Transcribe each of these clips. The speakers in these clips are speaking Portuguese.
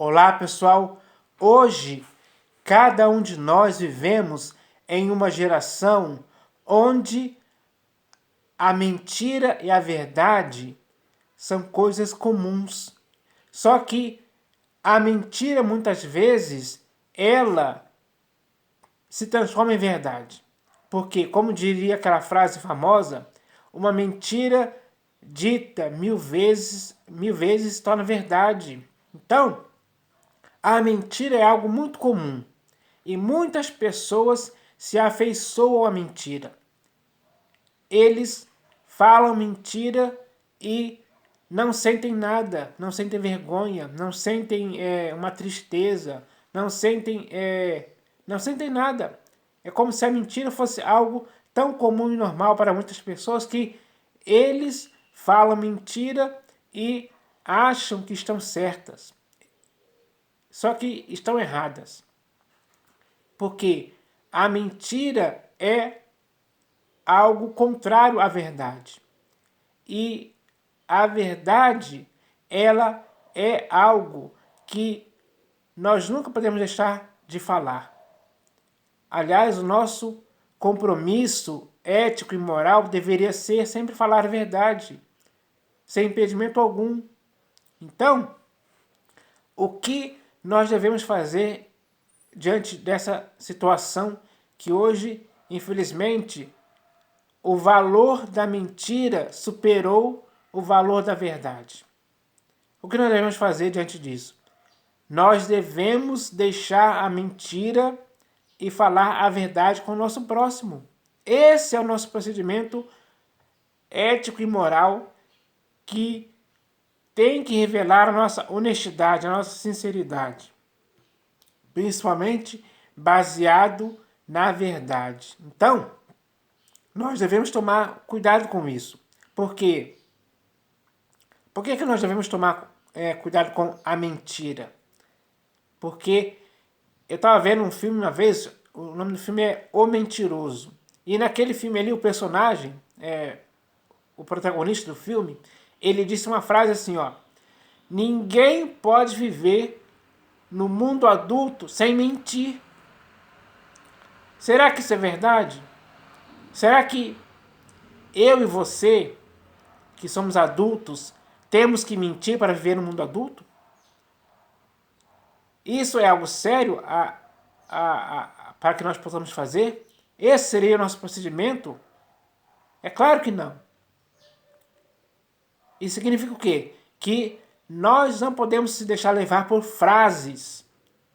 Olá, pessoal! Hoje, cada um de nós vivemos em uma geração onde a mentira e a verdade são coisas comuns. Só que a mentira, muitas vezes, ela se transforma em verdade. Porque, como diria aquela frase famosa, uma mentira dita mil vezes se torna verdade. Então, a mentira é algo muito comum e muitas pessoas se afeiçoam à mentira. Eles falam mentira e não sentem nada, não sentem vergonha, não sentem uma tristeza, não sentem nada. É como se a mentira fosse algo tão comum e normal para muitas pessoas que eles falam mentira e acham que estão certas. Só que estão erradas. Porque a mentira é algo contrário à verdade. E a verdade, ela é algo que nós nunca podemos deixar de falar. Aliás, o nosso compromisso ético e moral deveria ser sempre falar a verdade, sem impedimento algum. Então, o que nós devemos fazer diante dessa situação que hoje, infelizmente, o valor da mentira superou o valor da verdade? O que nós devemos fazer diante disso? Nós devemos deixar a mentira e falar a verdade com o nosso próximo. Esse é o nosso procedimento ético e moral que tem que revelar a nossa honestidade, a nossa sinceridade. Principalmente baseado na verdade. Então, nós devemos tomar cuidado com isso. Por quê? Por que nós devemos tomar cuidado com a mentira? Porque eu estava vendo um filme uma vez, o nome do filme é O Mentiroso. E naquele filme ali, o personagem, o protagonista do filme, ele disse uma frase assim, ó: ninguém pode viver no mundo adulto sem mentir. Será que isso é verdade? Será que eu e você, que somos adultos, temos que mentir para viver no mundo adulto? Isso é algo sério para que nós possamos fazer? Esse seria o nosso procedimento? É claro que não. Isso significa o quê? Que nós não podemos se deixar levar por frases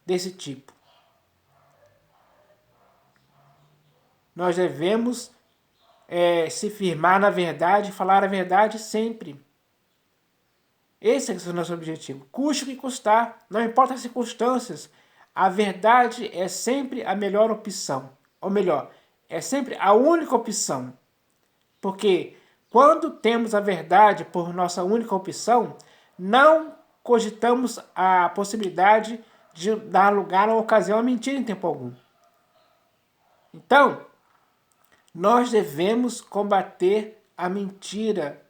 desse tipo. Nós devemos se firmar na verdade e falar a verdade sempre. Esse é o nosso objetivo. Custe o que custar, não importa as circunstâncias. A verdade é sempre a melhor opção. Ou melhor, é sempre a única opção. Porque quando temos a verdade por nossa única opção, não cogitamos a possibilidade de dar lugar à ocasião à mentira em tempo algum. Então, nós devemos combater a mentira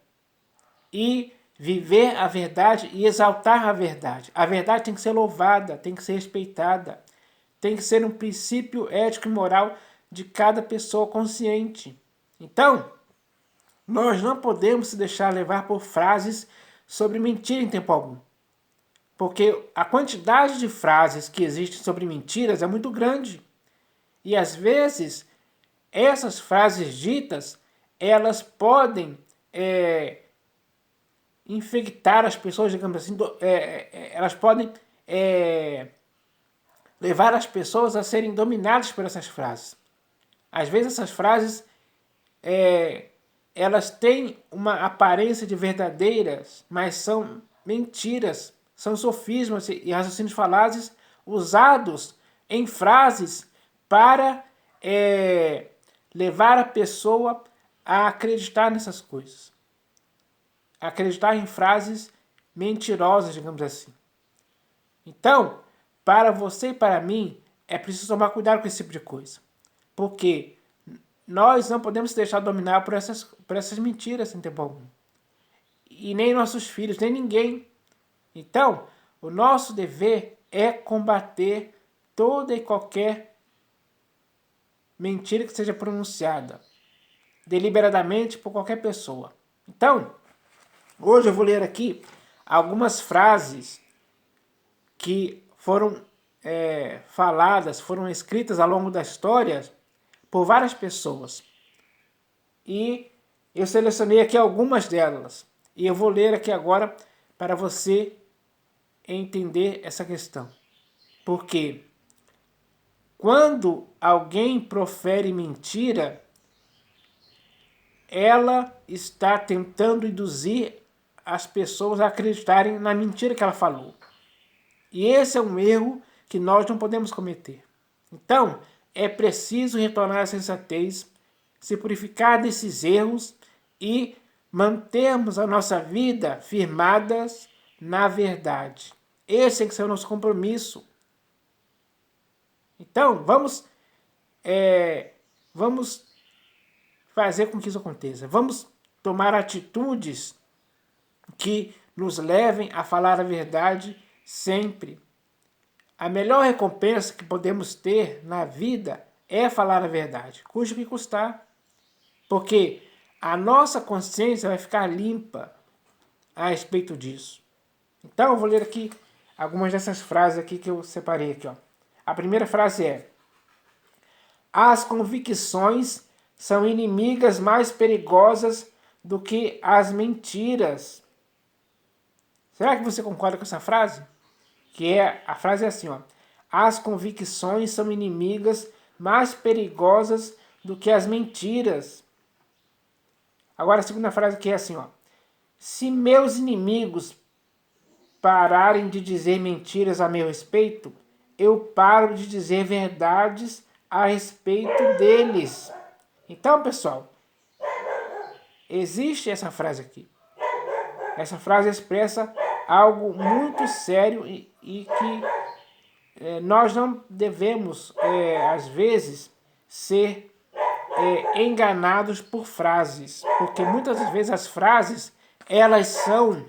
e viver a verdade e exaltar a verdade. A verdade tem que ser louvada, tem que ser respeitada, tem que ser um princípio ético e moral de cada pessoa consciente. Então, nós não podemos se deixar levar por frases sobre mentira em tempo algum. Porque a quantidade de frases que existem sobre mentiras é muito grande. E às vezes, essas frases ditas, elas podem infectar as pessoas, digamos assim, elas podem levar as pessoas a serem dominadas por essas frases. Às vezes essas frases elas têm uma aparência de verdadeiras, mas são mentiras, são sofismas e raciocínios falazes usados em frases para levar a pessoa a acreditar nessas coisas. Acreditar em frases mentirosas, digamos assim. Então, para você e para mim, é preciso tomar cuidado com esse tipo de coisa. Porque nós não podemos se deixar dominar por essas mentiras em tempo algum. E nem nossos filhos, nem ninguém. Então, O nosso dever é combater toda e qualquer mentira que seja pronunciada deliberadamente por qualquer pessoa. Então, hoje eu vou ler aqui algumas frases que foram faladas, foram escritas ao longo da história por várias pessoas. E eu selecionei aqui algumas delas. E eu vou ler aqui agora para você entender essa questão. Porque quando alguém profere mentira, ela está tentando induzir as pessoas a acreditarem na mentira que ela falou. E esse é um erro que nós não podemos cometer. Então, é preciso retornar à sensatez, se purificar desses erros e mantermos a nossa vida firmadas na verdade. Esse tem que ser o nosso compromisso. Então, vamos fazer com que isso aconteça. Vamos tomar atitudes que nos levem a falar a verdade sempre. A melhor recompensa que podemos ter na vida é falar a verdade, custe o que custar. Porque a nossa consciência vai ficar limpa a respeito disso. Então eu vou ler aqui algumas dessas frases aqui que eu separei aqui, ó. A primeira frase é: as convicções são inimigas mais perigosas do que as mentiras. Será que você concorda com essa frase? A frase é assim, ó: as convicções são inimigas mais perigosas do que as mentiras. Agora a segunda frase que é assim, ó: se meus inimigos pararem de dizer mentiras a meu respeito, eu paro de dizer verdades a respeito deles. Então, pessoal, existe essa frase aqui. Essa frase expressa algo muito sério e que nós não devemos, às vezes, ser enganados por frases. Porque muitas vezes as frases, elas são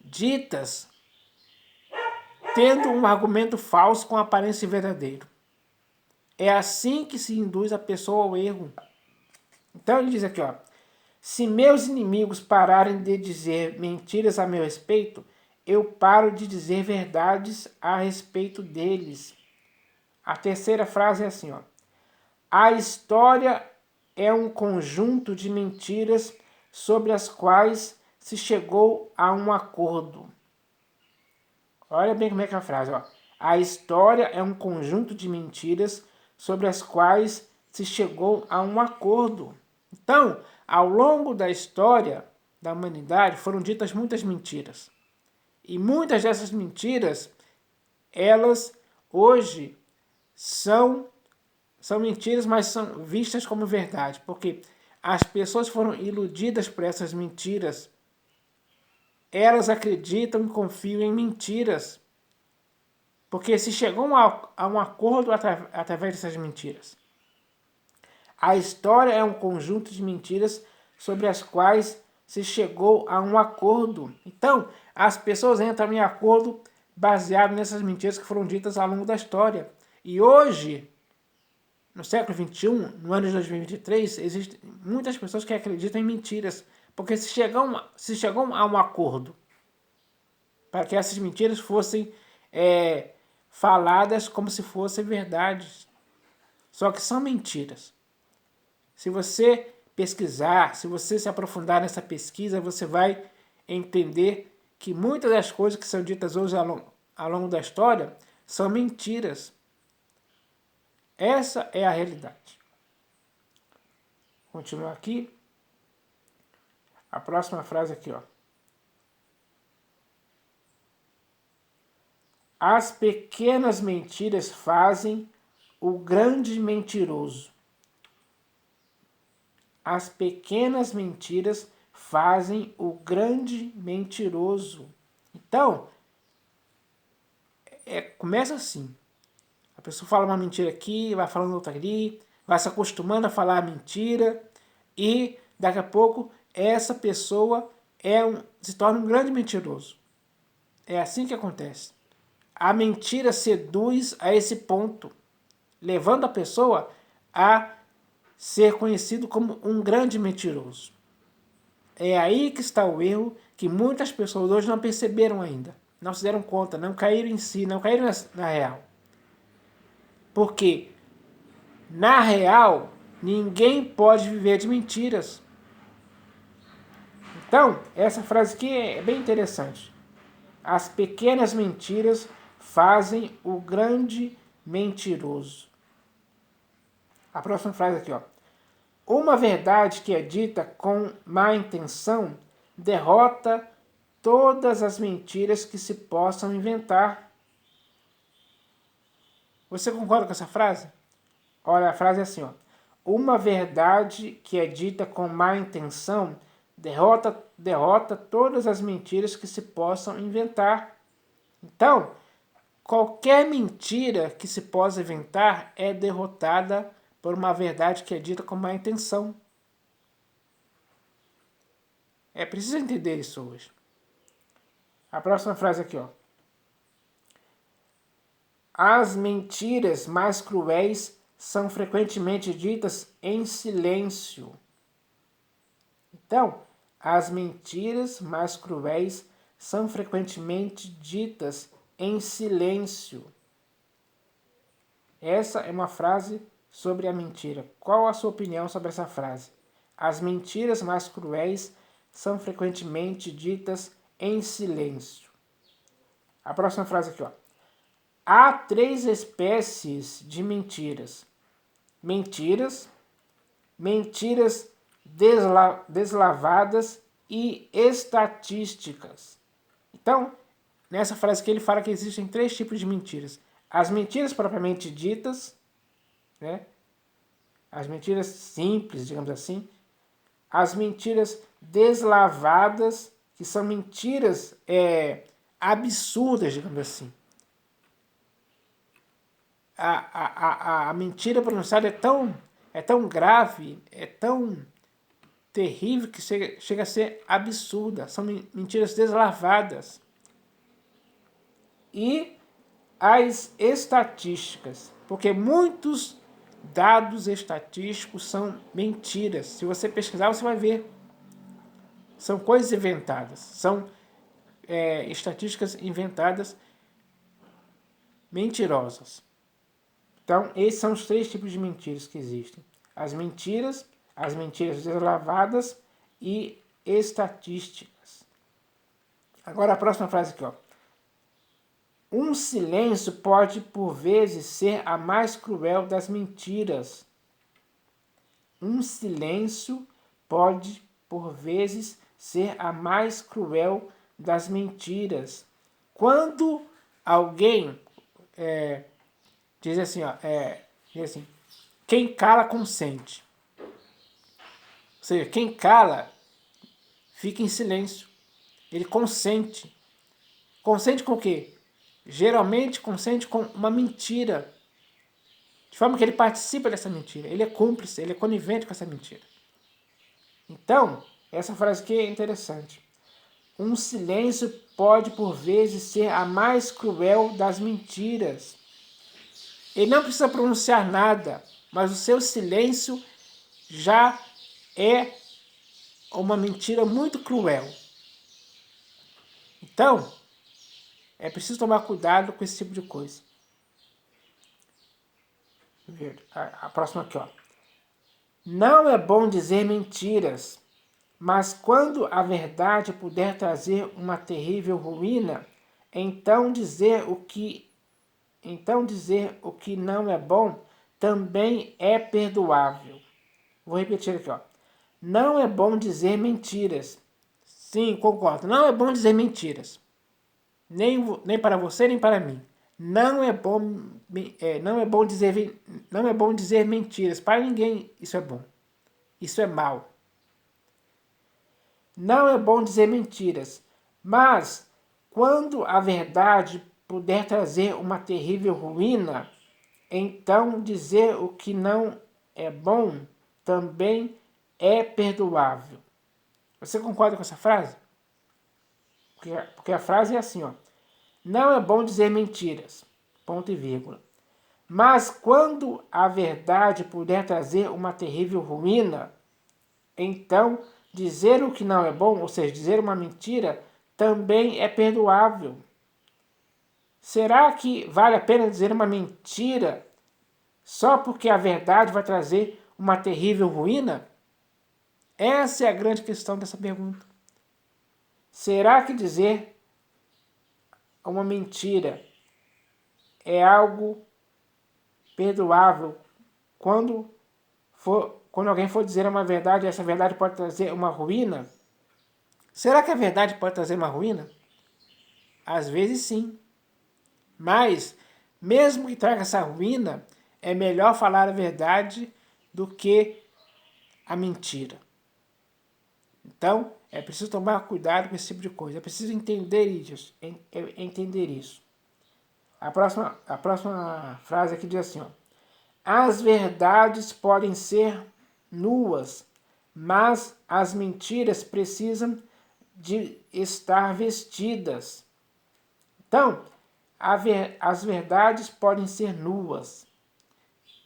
ditas tendo um argumento falso com aparência verdadeiro. É assim que se induz a pessoa ao erro. Então ele diz aqui, ó: se meus inimigos pararem de dizer mentiras a meu respeito, eu paro de dizer verdades a respeito deles. A terceira frase é assim, ó: a história é um conjunto de mentiras sobre as quais se chegou a um acordo. Olha bem como é que é a frase, ó. A história é um conjunto de mentiras sobre as quais se chegou a um acordo. Então, ao longo da história da humanidade foram ditas muitas mentiras. E muitas dessas mentiras, elas hoje são mentiras, mas são vistas como verdade. Porque as pessoas foram iludidas por essas mentiras. Elas acreditam e confiam em mentiras. Porque se chegou a um acordo através dessas mentiras. A história é um conjunto de mentiras sobre as quais se chegou a um acordo. Então, as pessoas entram em acordo baseado nessas mentiras que foram ditas ao longo da história. E hoje, no século XXI, no ano de 2023, existem muitas pessoas que acreditam em mentiras. Porque se chegou a um acordo para que essas mentiras fossem faladas como se fossem verdades. Só que são mentiras. Se você pesquisar, se você se aprofundar nessa pesquisa, você vai entender que muitas das coisas que são ditas hoje ao longo da história são mentiras. Essa é a realidade. Continuar aqui. A próxima frase aqui, ó. As pequenas mentiras fazem o grande mentiroso. As pequenas mentiras fazem o grande mentiroso. Então, começa assim. A pessoa fala uma mentira aqui, vai falando outra ali, vai se acostumando a falar a mentira e daqui a pouco essa pessoa se torna um grande mentiroso. É assim que acontece. A mentira seduz a esse ponto, levando a pessoa a ser conhecido como um grande mentiroso. É aí que está o erro que muitas pessoas hoje não perceberam ainda. Não se deram conta, não caíram em si, não caíram na real. Porque, na real, ninguém pode viver de mentiras. Então, essa frase aqui é bem interessante. As pequenas mentiras fazem o grande mentiroso. A próxima frase aqui, ó. Uma verdade que é dita com má intenção derrota todas as mentiras que se possam inventar. Você concorda com essa frase? Olha, a frase é assim, ó. Uma verdade que é dita com má intenção derrota todas as mentiras que se possam inventar. Então, qualquer mentira que se possa inventar é derrotada por uma verdade que é dita com má intenção. É preciso entender isso hoje. A próxima frase aqui, ó. As mentiras mais cruéis são frequentemente ditas em silêncio. Então, as mentiras mais cruéis são frequentemente ditas em silêncio. Essa é uma frase sobre a mentira. Qual a sua opinião sobre essa frase? As mentiras mais cruéis são frequentemente ditas em silêncio. A próxima frase aqui, ó. Há 3 espécies de mentiras. Mentiras, mentiras deslavadas e estatísticas. Então, nessa frase aqui ele fala que existem 3 tipos de mentiras. As mentiras propriamente ditas, né? As mentiras simples, digamos assim. As mentiras deslavadas, que são mentiras absurdas, digamos assim. A mentira pronunciada é tão grave, é tão terrível que chega a ser absurda. São mentiras deslavadas. E as estatísticas, porque muitos dados estatísticos são mentiras. Se você pesquisar, você vai ver. São coisas inventadas, são estatísticas inventadas mentirosas. Então, esses são os 3 tipos de mentiras que existem. As mentiras deslavadas e estatísticas. Agora a próxima frase aqui, ó. Um silêncio pode, por vezes, ser a mais cruel das mentiras. Um silêncio pode, por vezes, ser a mais cruel das mentiras. Quando alguém diz assim, ó, diz assim, quem cala consente. Ou seja, quem cala fica em silêncio. Ele consente. Consente com o quê? Geralmente consente com uma mentira. De forma que ele participa dessa mentira. Ele é cúmplice, ele é conivente com essa mentira. Então, essa frase aqui é interessante. Um silêncio pode, por vezes, ser a mais cruel das mentiras. Ele não precisa pronunciar nada, mas o seu silêncio já é uma mentira muito cruel. Então, é preciso tomar cuidado com esse tipo de coisa. A próxima aqui, ó. Não é bom dizer mentiras, mas quando a verdade puder trazer uma terrível ruína, então dizer o que não é bom também é perdoável. Vou repetir aqui, ó. Não é bom dizer mentiras. Sim, concordo. Não é bom dizer mentiras. Nem para você, nem para mim. Não é bom dizer mentiras. Para ninguém isso é bom. Isso é mal. Não é bom dizer mentiras. Mas, quando a verdade puder trazer uma terrível ruína, então dizer o que não é bom também é perdoável. Você concorda com essa frase? Porque a frase é assim, ó. Não é bom dizer mentiras. Ponto e vírgula. Mas quando a verdade puder trazer uma terrível ruína, então dizer o que não é bom, ou seja, dizer uma mentira, também é perdoável. Será que vale a pena dizer uma mentira só porque a verdade vai trazer uma terrível ruína? Essa é a grande questão dessa pergunta. Será que dizer uma mentira é algo perdoável quando alguém for dizer uma verdade, essa verdade pode trazer uma ruína? Será que a verdade pode trazer uma ruína? Às vezes sim. Mas, mesmo que traga essa ruína, é melhor falar a verdade do que a mentira. Então, é preciso tomar cuidado com esse tipo de coisa. É preciso entender isso. Entender isso. A próxima frase aqui diz assim, ó. As verdades podem ser nuas, mas as mentiras precisam de estar vestidas. Então, as verdades podem ser nuas,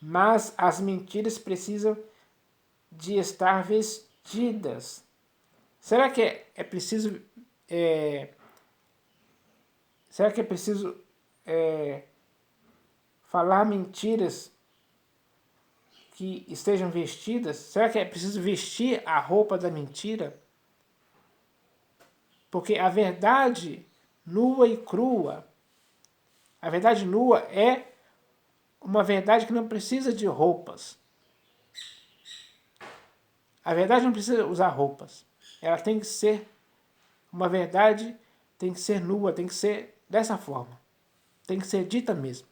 mas as mentiras precisam de estar vestidas. Será que é preciso será que é preciso falar mentiras que estejam vestidas? Será que é preciso vestir a roupa da mentira? Porque a verdade nua e crua, a verdade nua é uma verdade que não precisa de roupas. A verdade não precisa usar roupas. Ela tem que ser uma verdade, tem que ser nua, tem que ser dessa forma. Tem que ser dita mesmo.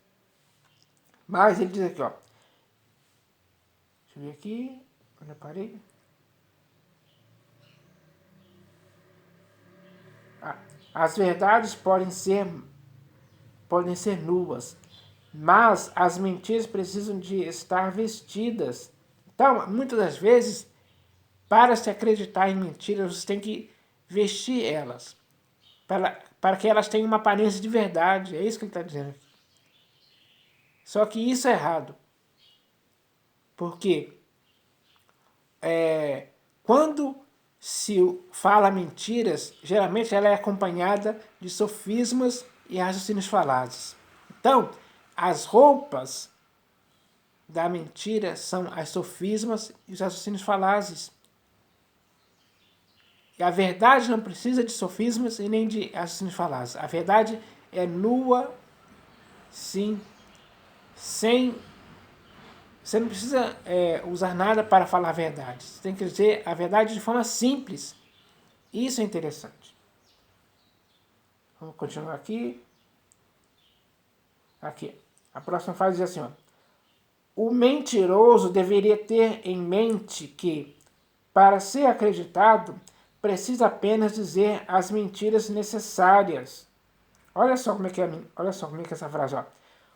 Mas ele diz aqui, ó. Deixa eu ver aqui. Onde eu parei? As verdades podem ser nuas, mas as mentiras precisam de estar vestidas. Então, muitas das vezes, para se acreditar em mentiras, você tem que vestir elas, para que elas tenham uma aparência de verdade. É isso que ele está dizendo aqui. Só que isso é errado. Porque quando se fala mentiras, geralmente ela é acompanhada de sofismas e raciocínios falados. Então, as roupas da mentira são as sofismas e os raciocínios falazes. E a verdade não precisa de sofismas e nem de raciocínios falazes. A verdade é nua, sim, sem... Você não precisa usar nada para falar a verdade. Você tem que dizer a verdade de forma simples. Isso é interessante. Vamos continuar aqui. Aqui. A próxima frase diz assim, ó. O mentiroso deveria ter em mente que, para ser acreditado, precisa apenas dizer as mentiras necessárias. Olha só como é que é essa frase, ó.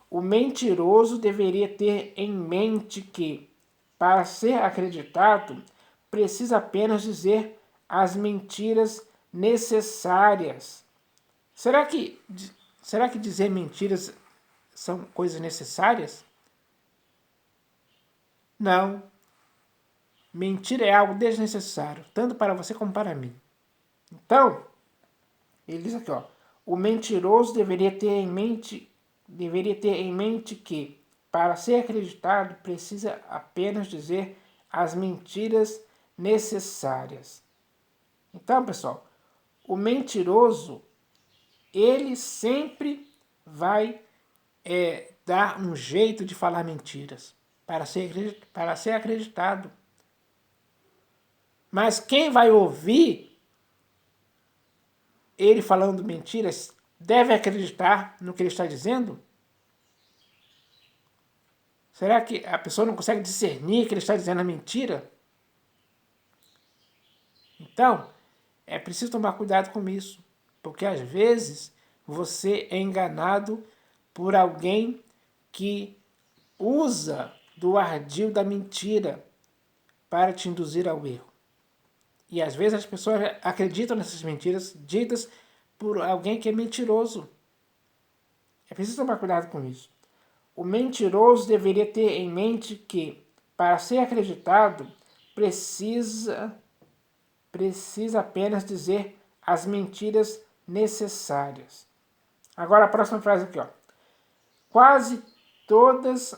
O mentiroso deveria ter em mente que, para ser acreditado, precisa apenas dizer as mentiras necessárias. Será que dizer mentiras são coisas necessárias? Não. Mentira é algo desnecessário, tanto para você como para mim. Então, ele diz aqui, ó, o mentiroso deveria ter em mente que, para ser acreditado, precisa apenas dizer as mentiras necessárias. Então, pessoal, o mentiroso, ele sempre vai dar um jeito de falar mentiras para ser acreditado. Mas quem vai ouvir ele falando mentiras deve acreditar no que ele está dizendo? Será que a pessoa não consegue discernir que ele está dizendo a mentira? Então, é preciso tomar cuidado com isso, porque às vezes você é enganado por alguém que usa do ardil da mentira para te induzir ao erro. E às vezes as pessoas acreditam nessas mentiras ditas por alguém que é mentiroso. É preciso tomar cuidado com isso. O mentiroso deveria ter em mente que, para ser acreditado, precisa apenas dizer as mentiras necessárias. Agora a próxima frase aqui, ó. Quase todas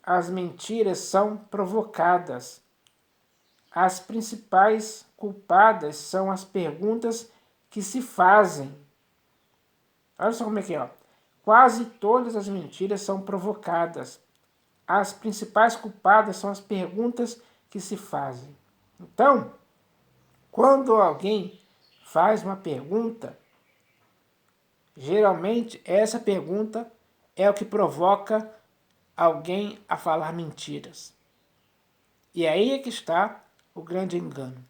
as mentiras são provocadas. As principais culpadas são as perguntas que se fazem. Olha só como é que é, ó. Quase todas as mentiras são provocadas. As principais culpadas são as perguntas que se fazem. Então, quando alguém faz uma pergunta, geralmente essa pergunta é o que provoca alguém a falar mentiras. E aí é que está o grande engano.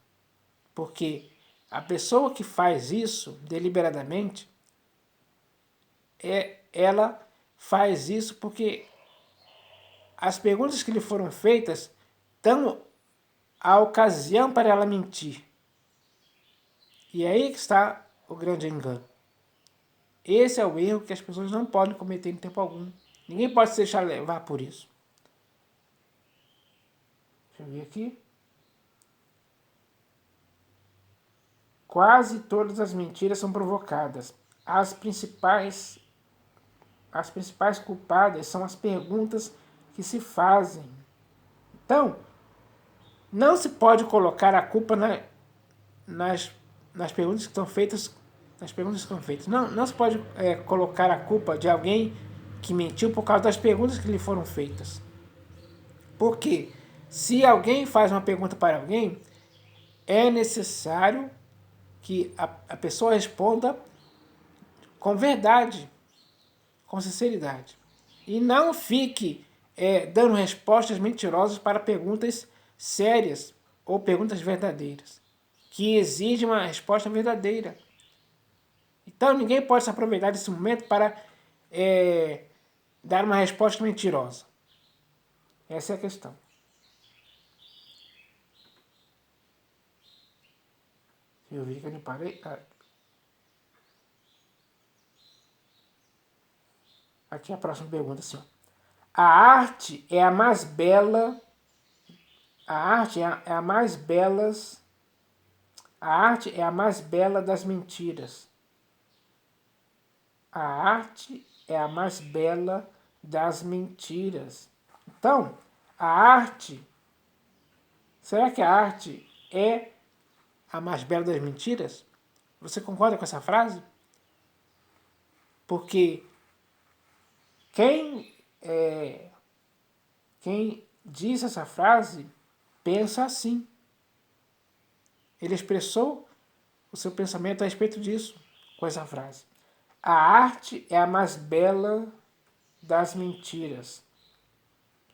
Porque a pessoa que faz isso deliberadamente, ela faz isso porque as perguntas que lhe foram feitas dão a ocasião para ela mentir. E aí que está o grande engano. Esse é o erro que as pessoas não podem cometer em tempo algum. Ninguém pode se deixar levar por isso. Deixa eu ver aqui. Quase todas as mentiras são provocadas. As principais culpadas são as perguntas que se fazem. Então, não se pode colocar a culpa nas perguntas que estão feitas. Nas perguntas que estão feitas. Não se pode colocar a culpa de alguém que mentiu por causa das perguntas que lhe foram feitas. Porque se alguém faz uma pergunta para alguém, é necessário que a pessoa responda com verdade, com sinceridade. E não fique dando respostas mentirosas para perguntas sérias ou perguntas verdadeiras, que exigem uma resposta verdadeira. Então ninguém pode se aproveitar desse momento para dar uma resposta mentirosa. Essa é a questão. Eu vi que eu não parei. Aqui a próxima pergunta, assim. A arte é a mais bela. A arte é a mais belas. A arte é a mais bela das mentiras. A arte é a mais bela das mentiras. Então, a arte. Será que a arte é a mais bela das mentiras? Você concorda com essa frase? Porque quem diz essa frase pensa assim. Ele expressou o seu pensamento a respeito disso com essa frase. A arte é a mais bela das mentiras.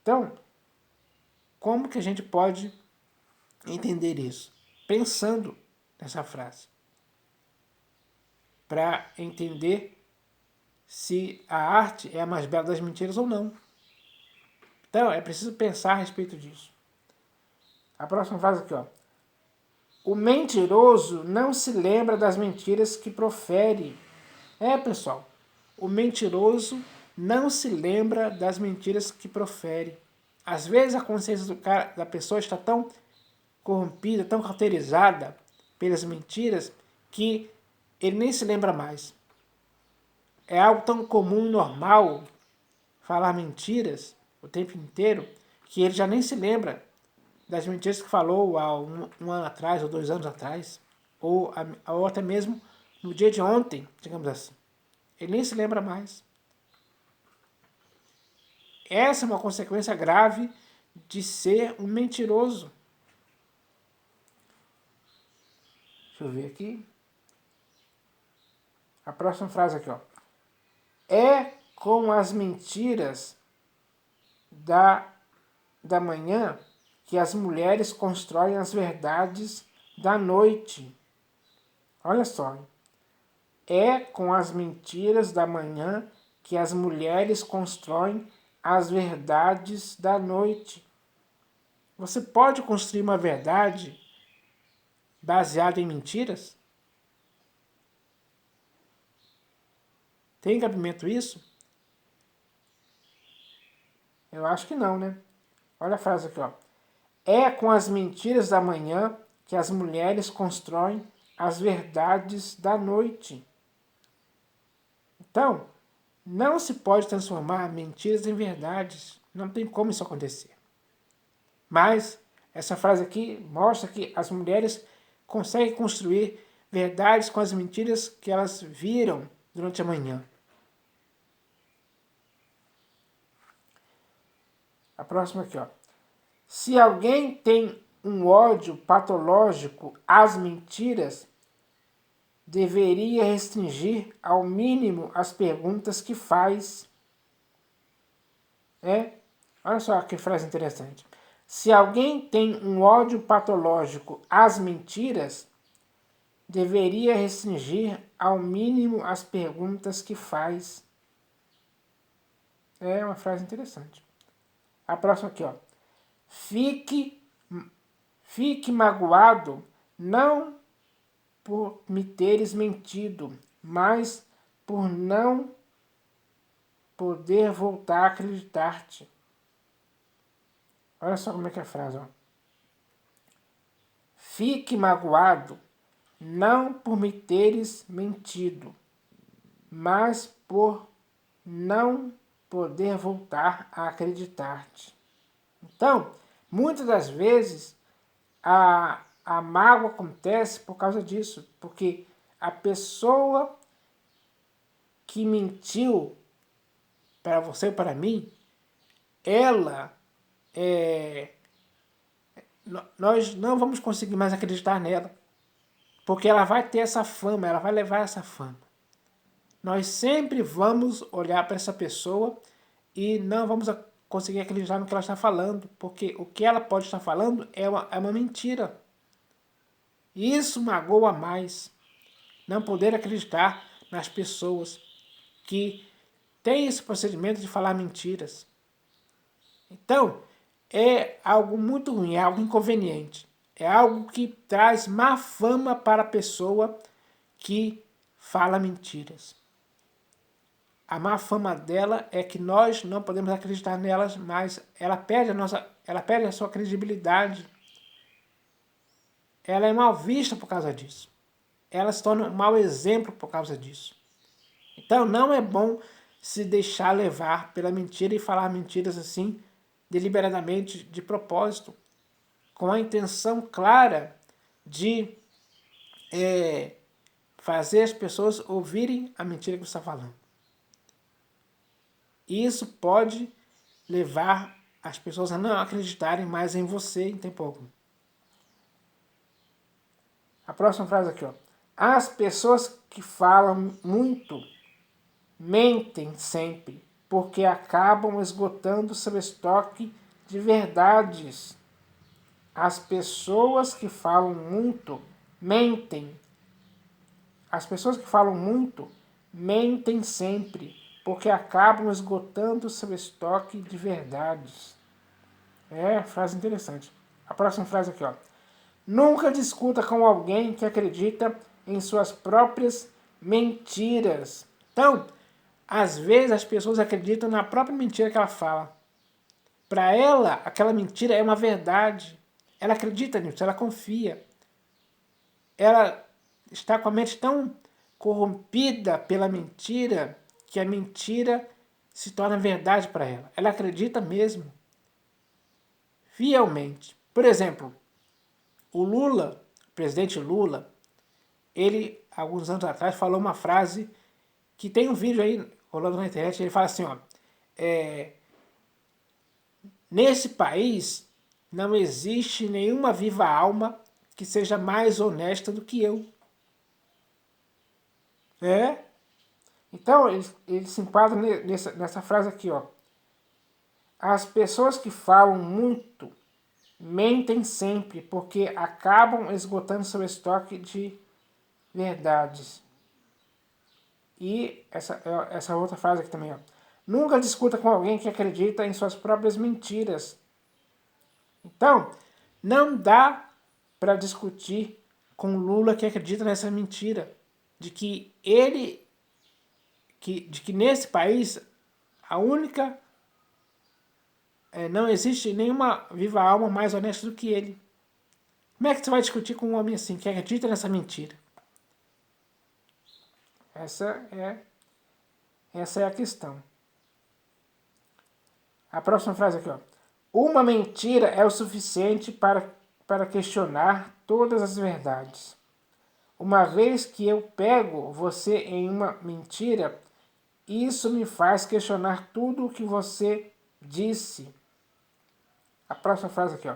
Então, como que a gente pode entender isso? Pensando nessa frase. Para entender se a arte é a mais bela das mentiras ou não. Então, é preciso pensar a respeito disso. A próxima frase aqui, ó. O mentiroso não se lembra das mentiras que profere. Pessoal, o mentiroso não se lembra das mentiras que profere. Às vezes a consciência da pessoa está tão corrompida, tão cauterizada pelas mentiras, que ele nem se lembra mais. É algo tão comum, normal, falar mentiras o tempo inteiro, que ele já nem se lembra das mentiras que falou há um ano atrás, ou 2 anos atrás, ou até mesmo no dia de ontem, digamos assim. Ele nem se lembra mais. Essa é uma consequência grave de ser um mentiroso. Deixa eu ver aqui. A próxima frase aqui, ó. É com as mentiras da manhã que as mulheres constroem as verdades da noite. Olha só. É com as mentiras da manhã que as mulheres constroem as verdades da noite. Você pode construir uma verdade baseada em mentiras? Tem cabimento isso? Eu acho que não, né? Olha a frase aqui, ó. É com as mentiras da manhã que as mulheres constroem as verdades da noite. Então, não se pode transformar mentiras em verdades. Não tem como isso acontecer. Mas essa frase aqui mostra que as mulheres conseguem construir verdades com as mentiras que elas viram durante a manhã. A próxima aqui, ó. Se alguém tem um ódio patológico às mentiras, deveria restringir ao mínimo as perguntas que faz. Olha só que frase interessante. Se alguém tem um ódio patológico às mentiras, deveria restringir ao mínimo as perguntas que faz. É uma frase interessante. A próxima aqui, ó. Fique, fique magoado não por me teres mentido, mas por não poder voltar a acreditar-te. Olha só como é que é a frase, ó. Fique magoado não por me teres mentido, mas por não poder voltar a acreditar-te. Então, muitas das vezes, a mágoa acontece por causa disso, porque a pessoa que mentiu para você ou para mim, ela, nós não vamos conseguir mais acreditar nela, porque ela vai ter essa fama, ela vai levar essa fama. Nós sempre vamos olhar para essa pessoa e não vamos conseguir acreditar no que ela está falando, porque o que ela pode estar falando é uma mentira. Isso magoa mais. Não poder acreditar nas pessoas que têm esse procedimento de falar mentiras. Então, é algo muito ruim, é algo inconveniente. É algo que traz má fama para a pessoa que fala mentiras. A má fama dela é que nós não podemos acreditar nelas, mas ela perde a sua credibilidade. Ela é mal vista por causa disso. Ela se torna um mau exemplo por causa disso. Então não é bom se deixar levar pela mentira e falar mentiras assim, deliberadamente, de propósito, com a intenção clara de fazer as pessoas ouvirem a mentira que você está falando. Isso pode levar as pessoas a não acreditarem mais em você em tempo algum. A próxima frase aqui, ó. As pessoas que falam muito mentem sempre, porque acabam esgotando seu estoque de verdades. As pessoas que falam muito mentem. As pessoas que falam muito mentem sempre, porque acabam esgotando seu estoque de verdades. É, frase interessante. A próxima frase aqui, ó. Nunca discuta com alguém que acredita em suas próprias mentiras. Então, às vezes as pessoas acreditam na própria mentira que ela fala. Para ela, aquela mentira é uma verdade. Ela acredita nisso, ela confia. Ela está com a mente tão corrompida pela mentira que a mentira se torna verdade para ela. Ela acredita mesmo, fielmente. Por exemplo, o presidente Lula, ele, alguns anos atrás, falou uma frase que tem um vídeo aí rolando na internet, ele fala assim, ó, nesse país não existe nenhuma viva alma que seja mais honesta do que eu. Então, ele se enquadra nessa frase aqui, ó. As pessoas que falam muito mentem sempre, porque acabam esgotando seu estoque de verdades. E essa outra frase aqui também, ó. Nunca discuta com alguém que acredita em suas próprias mentiras. Então, não dá para discutir com Lula que acredita nessa mentira de que de que nesse país a única não existe nenhuma viva alma mais honesta do que ele. Como é que você vai discutir com um homem assim, que acredita nessa mentira? Essa é a questão. A próxima frase aqui, ó. Uma mentira é o suficiente para questionar todas as verdades. Uma vez que eu pego você em uma mentira, isso me faz questionar tudo o que você disse. A próxima frase aqui, ó.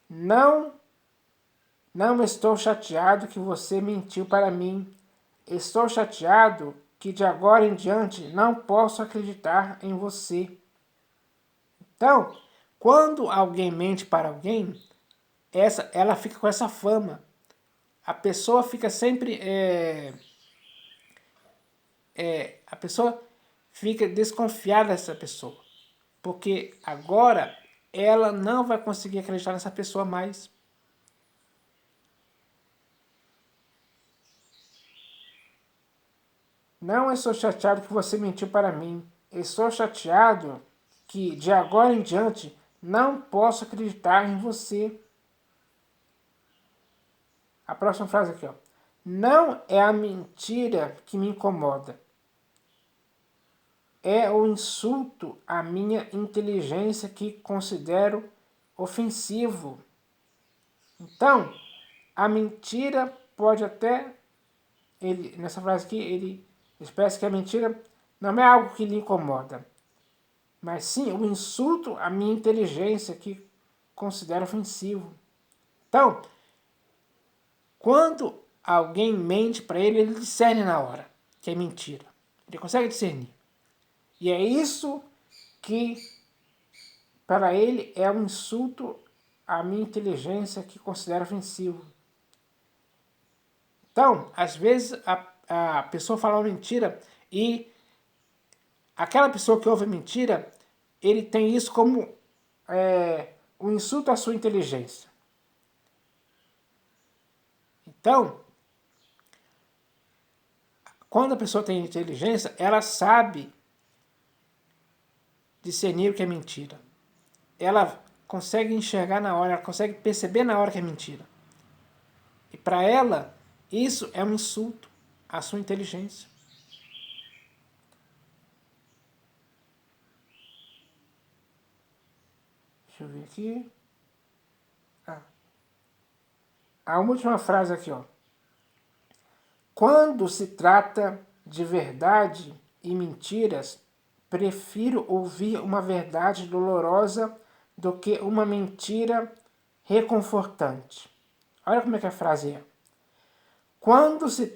Não estou chateado que você mentiu para mim. Estou chateado que de agora em diante não posso acreditar em você. Então, quando alguém mente para alguém, ela fica com essa fama. A pessoa fica sempre... a pessoa fica desconfiada dessa pessoa. Porque agora ela não vai conseguir acreditar nessa pessoa mais. Não estou chateado que você mentiu para mim. Estou chateado que de agora em diante não posso acreditar em você. A próxima frase aqui, ó. Não é a mentira que me incomoda. É o insulto à minha inteligência que considero ofensivo. Então, a mentira pode até... nessa frase aqui, ele expressa que a mentira não é algo que lhe incomoda, mas sim o insulto à minha inteligência que considero ofensivo. Então, quando alguém mente para ele, ele discerne na hora que é mentira. Ele consegue discernir. E é isso que, para ele, é um insulto à minha inteligência que considero ofensivo. Então, às vezes, a pessoa fala uma mentira e aquela pessoa que ouve a mentira, ele tem isso como um insulto à sua inteligência. Então, quando a pessoa tem inteligência, ela sabe discernir o que é mentira. Ela consegue enxergar na hora, ela consegue perceber na hora que é mentira. E para ela, isso é um insulto à sua inteligência. Deixa eu ver aqui. A última frase aqui, ó. Quando se trata de verdade e mentiras, prefiro ouvir uma verdade dolorosa do que uma mentira reconfortante. Olha como é que a frase é. Quando se